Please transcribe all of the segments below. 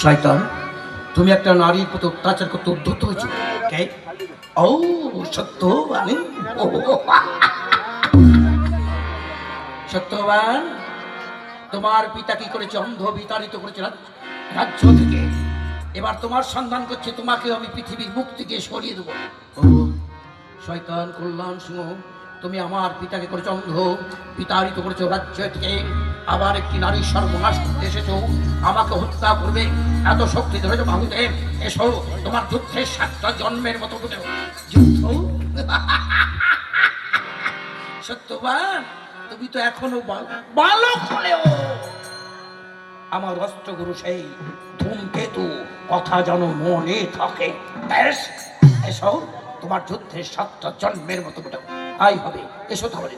শয়তান, তুমি একটা নারীর প্রতি অত্যাচার করতে উদ্ধত হয়েছো। কে? ও সত্যবান। ও, সত্যবান, তোমার পিতা কি করেছে? অন্ধ বিতাড়িত করেছে রাজ্য থেকে। এবার তোমার সন্ধান করছে, তোমাকে আমি পৃথিবীর মুখ থেকে সরিয়ে দেবো। ও শয়তান কল্যাণ সিংহ, তুমি আমার পিতাকে করেছো অন্ধ, বিতাড়িত করেছো রাজ্য থেকে। আবার একটি নারী সর্বনাশ করতে এসেছো, আমাকে হত্যা করবে। এত শক্তি ধরেছো বাহুতে, এসো তোমার যুদ্ধের 7টা জন্মের মতো যুদ্ধ। সত্যবান, তুমি তো এখনো বালক হলেও আমার অস্ত্রগুরু সেই ধূমকেতু কথা যেন মনে থাকে। এসো তোমার যুদ্ধের 7টা জন্মের মতো তাই হবে। এসো তাহলে।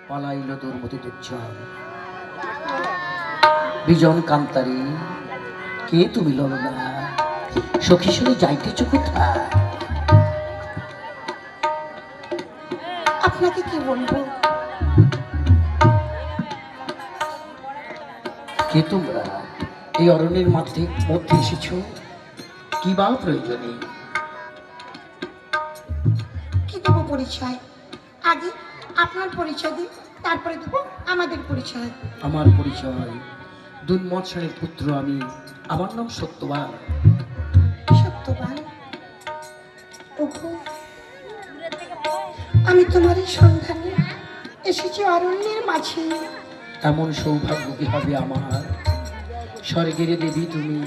পালাইল দুর্মতি দুর্জন বিজন কান্তারি, কে তুমি ললনা? সখী সরে যাইতেছ কোথায়? আপনাকে কি বলবো? কে তোমরা? এই অরণ্যের মধ্যে এসেছ কি বা প্রয়োজনে? কি দেবো পরিচয়? আগে আপনার পরিচয় দিন, তারপরে দেবো আমাদের পরিচয়। আমার পরিচয় দুর্মৎসনের পুত্র আমি, আমার নাম সত্যবান। সত্যবান, ওগো আমি তোমারই সন্ধানে এসেছি অরণ্যের মাঝে। এমন সৌভাগ্য কি হবে আমার? স্বর্গের দেবী তুমি,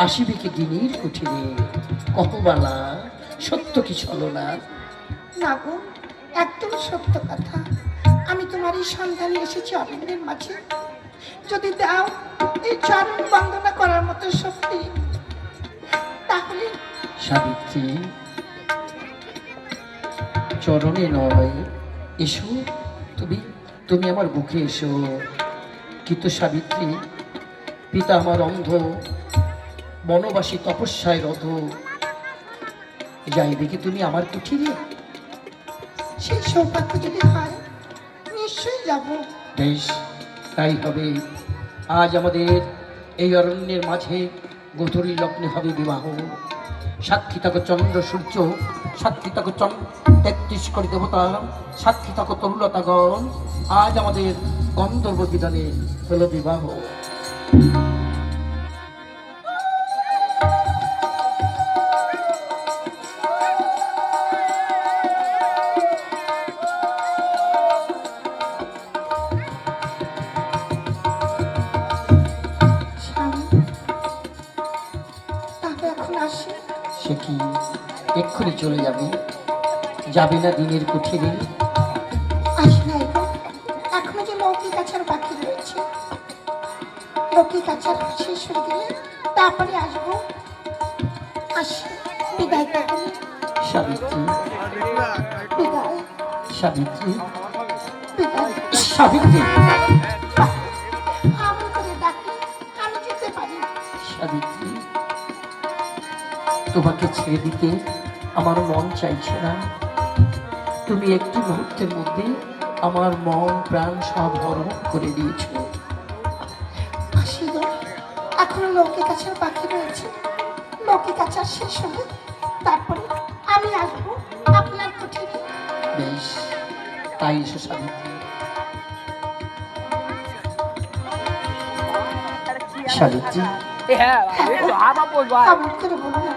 আসিবে কি দিনের কুঠিরে? কহবালা সত্য কি চলো না? না গো, একদম সত্য কথা। আমি তোমারই সন্ধানে এসেছি অরণ্যের মাঝে। যদি দাও এই চরণ বন্দনা করার মতো শক্তি, তাহলে। সাবিত্রী, চরণে নয়, এসো তুমি, তুমি আমার বুকে এসো। কিন্তু সাবিত্রী, পিতা আমার অন্ধ, বনবাসী তপস্যায় রত, যাইবে কি তুমি আমার কুঠিরে? সেই সৌভাগ্য যদি হয় নিশ্চয়ই যাব। বেশ, তাই হবে। আজ আমাদের এই অরণ্যের মাঝে গোধূলি লগ্নে হবে বিবাহ। সাক্ষী থাকো চন্দ্র সূর্য, সাক্ষী থাকো 33 কোটি দেবতা, সাক্ষী থাকো তরুলতাগণ। আজ আমাদের গন্ধর্ব বিধানে হলো বিবাহ। সে কি এক্ষুনি চলে যাবে? যাবে না দিনের কুঠিরে? আসি নাই গো, এখনো যে লৌকিক আচার বাকি রয়েছে। লৌকিক আচার শেষ হয়ে গেলে তারপরে আসবো। আসি, বিদায় তাহলে। সাবিত্রী, বিদায়। সাবিত্রী, বিদায়। সাবিত্রী, আমি করে ডাকি, আমি যেতে পারি। সাবিত্রী, তোমাকে ছেড়ে দিতে আমার মন চাইছে না। তুমি একটি মুহূর্তের মধ্যে আমার মন প্রাণ সব হরণ করে দিয়েছ। আসি গো, এখনো লৌকিক আচার বাকি রয়েছে। লৌকিক আচার শেষ হলে তারপরে আমি আসবো আপনার কুঠিরে। বেশ, তাই এসো সাবিত্রী। সাবিত্রী, কেমন করে বলো না?